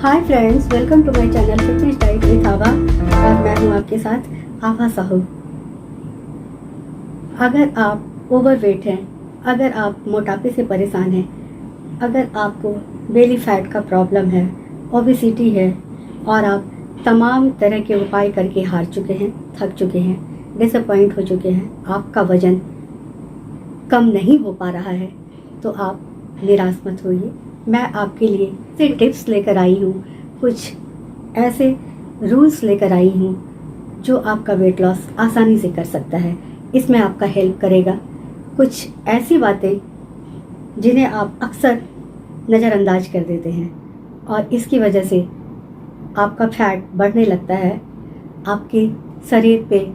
Hi friends, welcome to my channel fitness diet with Abha. और मैं हूँ आपके साथ आभा साहू। अगर आप ओवरवेट हैं, अगर आप मोटापे से परेशान हैं, अगर आपको बेली फैट का प्रॉब्लम है, ओबेसिटी है और आप तमाम तरह के उपाय करके हार चुके हैं, थक चुके हैं, डिसअपॉइंट हो चुके हैं, आपका वज़न कम नहीं हो पा रहा है, तो आप निराश मत होइए। मैं आपके लिए ऐसे टिप्स लेकर आई हूँ, कुछ ऐसे रूल्स लेकर आई हूँ जो आपका वेट लॉस आसानी से कर सकता है। इसमें आपका हेल्प करेगा कुछ ऐसी बातें जिन्हें आप अक्सर नज़रअंदाज कर देते हैं और इसकी वजह से आपका फैट बढ़ने लगता है, आपके शरीर पे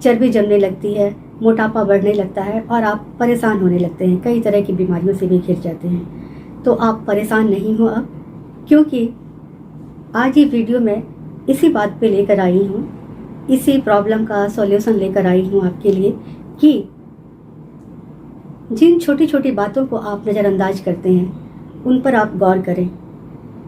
चर्बी जमने लगती है, मोटापा बढ़ने लगता है और आप परेशान होने लगते हैं, कई तरह की बीमारियों से भी घिर जाते हैं। तो आप परेशान नहीं हो अब, क्योंकि आज ये वीडियो मैं इसी बात पे लेकर आई हूँ, इसी प्रॉब्लम का सॉल्यूशन लेकर आई हूँ आपके लिए कि जिन छोटी छोटी बातों को आप नज़रअंदाज करते हैं उन पर आप गौर करें।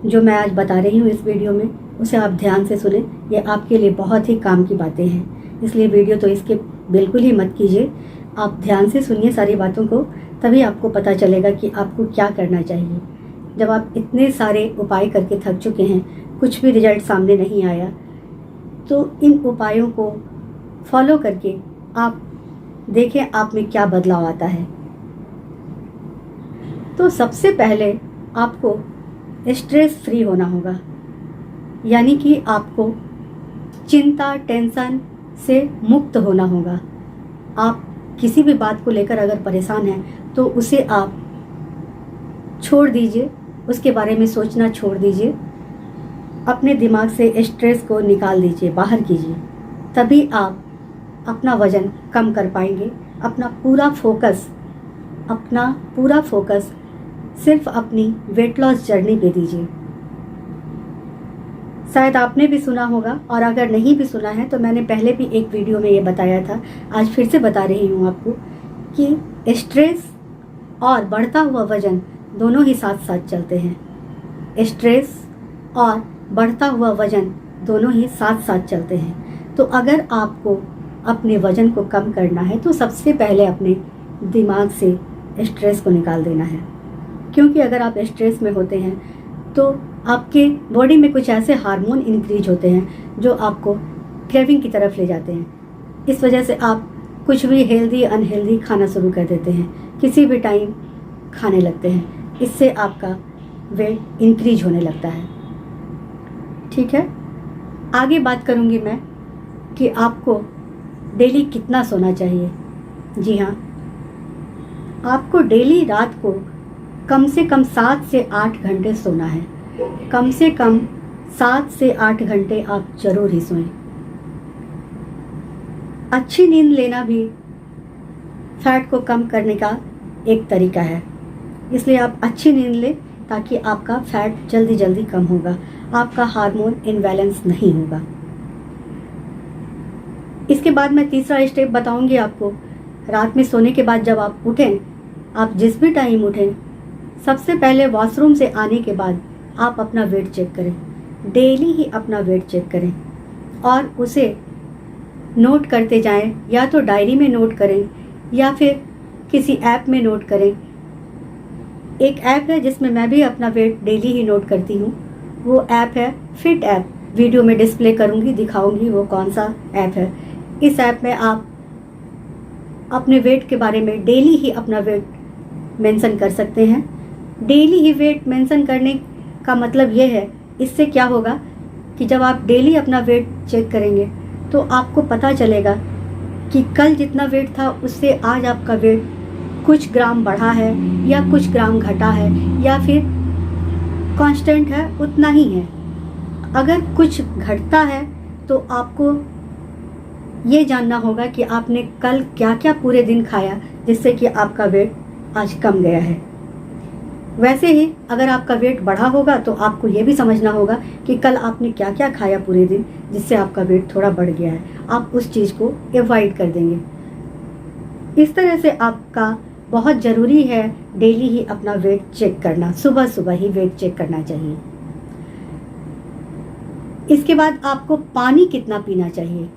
जो मैं आज बता रही हूँ इस वीडियो में उसे आप ध्यान से सुनें, ये आपके लिए बहुत ही काम की बातें हैं, इसलिए वीडियो तो इसके बिल्कुल ही मत कीजिए। आप ध्यान से सुनिए सारी बातों को, तभी आपको पता चलेगा कि आपको क्या करना चाहिए। जब आप इतने सारे उपाय करके थक चुके हैं, कुछ भी रिजल्ट सामने नहीं आया, तो इन उपायों को फॉलो करके आप देखें आप में क्या बदलाव आता है। तो सबसे पहले आपको स्ट्रेस फ्री होना होगा, यानी कि आपको चिंता टेंशन से मुक्त होना होगा। आप किसी भी बात को लेकर अगर परेशान हैं तो उसे आप छोड़ दीजिए, उसके बारे में सोचना छोड़ दीजिए, अपने दिमाग से स्ट्रेस को निकाल दीजिए, बाहर कीजिए, तभी आप अपना वज़न कम कर पाएंगे। अपना पूरा फोकस सिर्फ अपनी वेट लॉस जर्नी पे दीजिए। शायद आपने भी सुना होगा और अगर नहीं भी सुना है तो मैंने पहले भी एक वीडियो में ये बताया था, आज फिर से बता रही हूँ आपको कि स्ट्रेस और बढ़ता हुआ वज़न दोनों ही साथ साथ चलते हैं। स्ट्रेस और बढ़ता हुआ वज़न दोनों ही साथ साथ चलते हैं। तो अगर आपको अपने वज़न को कम करना है तो सबसे पहले अपने दिमाग से स्ट्रेस को निकाल देना है, क्योंकि अगर आप स्ट्रेस में होते हैं तो आपके बॉडी में कुछ ऐसे हार्मोन इंक्रीज होते हैं जो आपको क्रेविंग की तरफ ले जाते हैं। इस वजह से आप कुछ भी हेल्दी अनहेल्दी खाना शुरू कर देते हैं, किसी भी टाइम खाने लगते हैं। इससे आपका वेट इंक्रीज होने लगता है। ठीक है, आगे बात करूँगी मैं कि आपको डेली कितना सोना चाहिए। जी हाँ, आपको डेली रात को कम से कम 7 से 8 घंटे सोना है। कम से कम 7 से 8 घंटे आप जरूर ही सोएं। अच्छी नींद लेना भी फैट को कम करने का एक तरीका है, इसलिए आप अच्छी नींद लें ताकि आपका फैट जल्दी जल्दी कम होगा, आपका हार्मोन इनबैलेंस नहीं होगा। इसके बाद मैं तीसरा स्टेप बताऊंगी आपको। रात में सोने के बाद जब आप उठें, आप जिस भी टाइम उठें, सबसे पहले वॉशरूम से आने के बाद आप अपना वेट चेक करें। डेली ही अपना वेट चेक करें और उसे नोट करते जाएं, या तो डायरी में नोट करें या फिर किसी ऐप में नोट करें। एक ऐप है जिसमें मैं भी अपना वेट डेली ही नोट करती हूँ, वो ऐप है फिट ऐप। वीडियो में डिस्प्ले करूँगी, दिखाऊँगी वो कौन सा ऐप है। इस ऐप में आप अपने वेट के बारे में डेली ही अपना वेट मेंशन कर सकते हैं। डेली ही वेट मेंशन करने का मतलब ये है, इससे क्या होगा कि जब आप डेली अपना वेट चेक करेंगे तो आपको पता चलेगा कि कल जितना वेट था उससे आज आपका वेट कुछ ग्राम बढ़ा है या कुछ ग्राम घटा है या फिर कांस्टेंट है, उतना ही है। अगर कुछ घटता है तो आपको ये जानना होगा कि आपने कल क्या क्या पूरे दिन खाया जिससे कि आपका वेट आज कम गया है। वैसे ही अगर आपका वेट बढ़ा होगा तो आपको ये भी समझना होगा कि कल आपने क्या क्या खाया पूरे दिन जिससे आपका वेट थोड़ा बढ़ गया है। आप उस चीज़ को अवॉइड कर देंगे। इस तरह से आपका बहुत ज़रूरी है डेली ही अपना वेट चेक करना, सुबह सुबह ही वेट चेक करना चाहिए। इसके बाद आपको पानी कितना पीना चाहिए?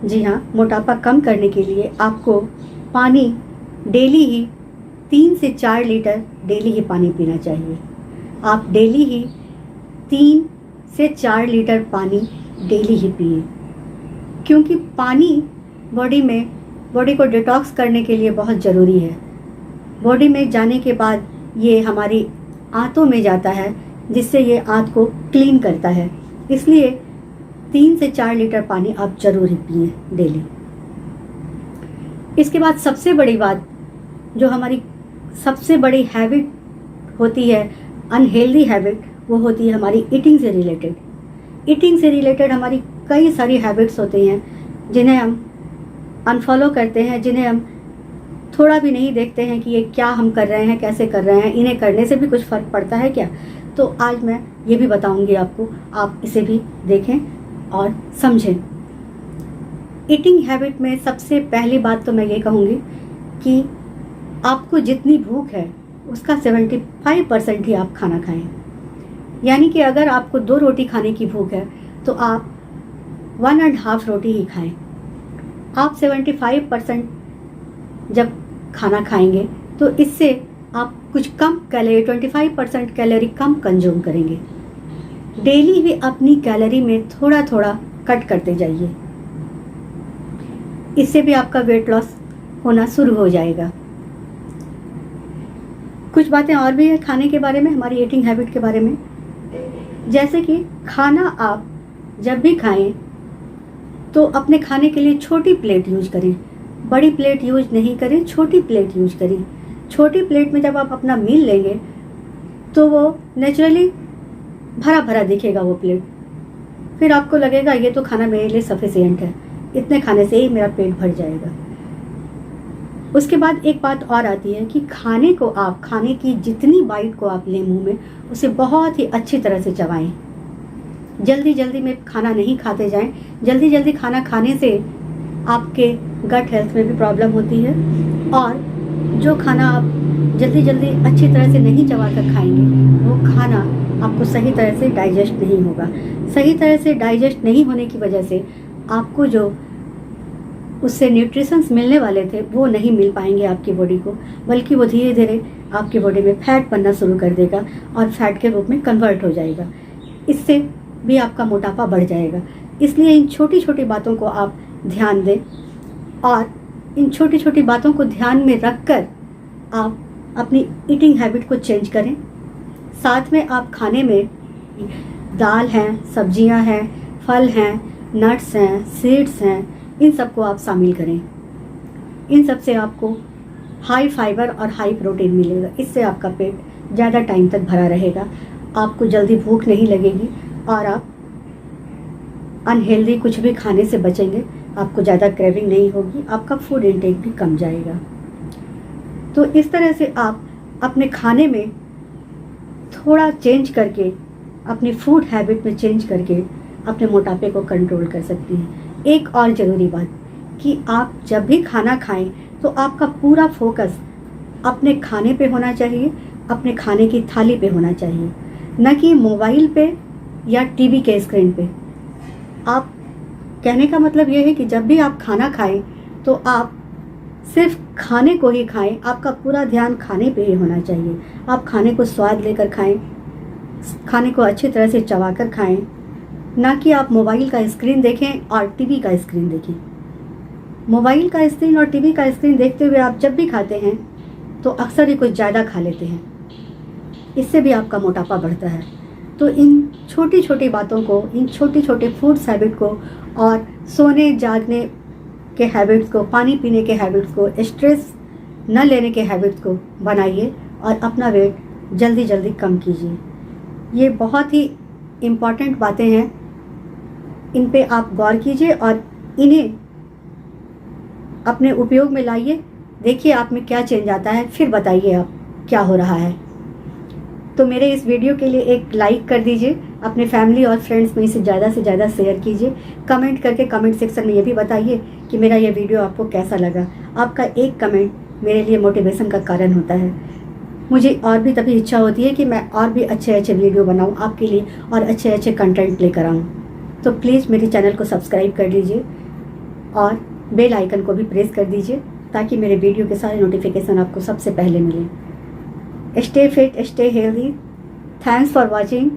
जी हाँ, मोटापा कम करने के लिए आपको पानी डेली ही 3 से 4 लीटर डेली ही पानी पीना चाहिए। आप डेली ही 3 से 4 लीटर पानी डेली ही पिए, क्योंकि पानी बॉडी को डिटॉक्स करने के लिए बहुत ज़रूरी है। बॉडी में जाने के बाद ये हमारी आंतों में जाता है, जिससे ये आंत को क्लीन करता है। इसलिए 3 से 4 लीटर पानी आप जरूर ही पिए डेली। इसके बाद सबसे बड़ी बात, जो हमारी सबसे बड़ी हैबिट होती है, अनहेल्दी हैबिट, वो होती है हमारी ईटिंग से रिलेटेड। ईटिंग से रिलेटेड हमारी कई सारी हैबिट्स होती हैं जिन्हें हम अनफॉलो करते हैं, जिन्हें हम थोड़ा भी नहीं देखते हैं कि ये क्या हम कर रहे हैं, कैसे कर रहे हैं, इन्हें करने से भी कुछ फ़र्क पड़ता है क्या। तो आज मैं ये भी बताऊंगी आपको, आप इसे भी देखें और समझें। ईटिंग हैबिट में सबसे पहली बात तो मैं ये कहूँगी कि आपको जितनी भूख है उसका 75% ही आप खाना खाएं। यानी कि अगर आपको 2 रोटी खाने की भूख है तो आप 1.5 रोटी ही खाएं। आप 75% जब खाना खाएंगे तो इससे आप कुछ कम कैलोरी, 25% कैलोरी कम कंज्यूम करेंगे। डेली भी अपनी कैलोरी में थोड़ा थोड़ा कट करते जाइए, इससे भी आपका वेट लॉस होना शुरू हो जाएगा। कुछ बातें और भी है खाने के बारे में, हमारी ईटिंग हैबिट के बारे में, जैसे कि खाना आप जब भी खाएं तो अपने खाने के लिए छोटी प्लेट यूज करें, बड़ी प्लेट यूज नहीं करें, छोटी प्लेट यूज करें। छोटी प्लेट में जब आप अपना मील लेंगे तो वो नेचुरली भरा भरा दिखेगा वो प्लेट, फिर आपको लगेगा ये तो खाना मेरे लिए सफिशिएंट है, इतने खाने से ही मेरा पेट भर जाएगा। उसके बाद एक बात और आती है कि खाने की जितनी बाइट को आप लें मुंह में, उसे बहुत ही अच्छी तरह से चबाएं। जल्दी जल्दी में खाना नहीं खाते जाएं। जल्दी जल्दी खाना खाने से आपके गट हेल्थ में भी प्रॉब्लम होती है, और जो खाना आप जल्दी जल्दी अच्छी तरह से नहीं चबा कर खाएंगे वो खाना आपको सही तरह से डाइजेस्ट नहीं होगा। सही तरह से डाइजेस्ट नहीं होने की वजह से आपको जो उससे न्यूट्रिशंस मिलने वाले थे वो नहीं मिल पाएंगे आपकी बॉडी को, बल्कि वो धीरे धीरे आपकी बॉडी में फैट बनना शुरू कर देगा और फैट के रूप में कन्वर्ट हो जाएगा। इससे भी आपका मोटापा बढ़ जाएगा। इसलिए इन छोटी छोटी बातों को आप ध्यान दें, और इन छोटी छोटी बातों को ध्यान में रखकर आप अपनी ईटिंग हैबिट को चेंज करें। साथ में आप खाने में दाल हैं, सब्जियां हैं, फल हैं, नट्स हैं, सीड्स हैं, इन सबको आप शामिल करें। इन सब से आपको हाई फाइबर और हाई प्रोटीन मिलेगा। इससे आपका पेट ज़्यादा टाइम तक भरा रहेगा, आपको जल्दी भूख नहीं लगेगी और आप अनहेल्दी कुछ भी खाने से बचेंगे। आपको ज़्यादा क्रेविंग नहीं होगी, आपका फूड इंटेक भी कम जाएगा। तो इस तरह से आप अपने खाने में थोड़ा चेंज करके, अपनी फूड हैबिट में चेंज करके अपने मोटापे को कंट्रोल कर सकती हैं। एक और ज़रूरी बात कि आप जब भी खाना खाएं तो आपका पूरा फोकस अपने खाने पे होना चाहिए, अपने खाने की थाली पे होना चाहिए, न कि मोबाइल पे या टीवी के स्क्रीन पे। आप कहने का मतलब ये है कि जब भी आप खाना खाएं तो आप सिर्फ खाने को ही खाएं, आपका पूरा ध्यान खाने पे ही होना चाहिए। आप खाने को स्वाद लेकर खाएं, खाने को अच्छी तरह से चबाकर खाएं, ना कि आप मोबाइल का स्क्रीन देखें और टीवी का स्क्रीन देखें। मोबाइल का स्क्रीन और टीवी का स्क्रीन देखते हुए आप जब भी खाते हैं तो अक्सर ही कुछ ज़्यादा खा लेते हैं, इससे भी आपका मोटापा बढ़ता है। तो इन छोटी छोटी बातों को, इन छोटे छोटे फूड्स हैबिट को और सोने जागने के हैबिट्स को, पानी पीने के हैबिट्स को, स्ट्रेस न लेने के हैबिट्स को बनाइए और अपना वेट जल्दी जल्दी कम कीजिए। ये बहुत ही इम्पॉर्टेंट बातें हैं, इन पे आप गौर कीजिए और इन्हें अपने उपयोग में लाइए। देखिए आप में क्या चेंज आता है, फिर बताइए आप क्या हो रहा है। तो मेरे इस वीडियो के लिए एक लाइक कर दीजिए, अपने फैमिली और फ्रेंड्स में इसे ज़्यादा से ज़्यादा शेयर कीजिए। कमेंट करके कमेंट सेक्शन में ये भी बताइए कि मेरा ये वीडियो आपको कैसा लगा। आपका एक कमेंट मेरे लिए मोटिवेशन का कारण होता है। मुझे और भी तभी इच्छा होती है कि मैं और भी अच्छे अच्छे वीडियो बनाऊँ आपके लिए और अच्छे अच्छे कंटेंट लेकर आऊँ। तो प्लीज़ मेरे चैनल को सब्सक्राइब कर लीजिए और बेल आइकन को भी प्रेस कर दीजिए ताकि मेरे वीडियो के सारे नोटिफिकेशन आपको सबसे पहले मिलें। Stay fit, stay healthy. Thanks for watching.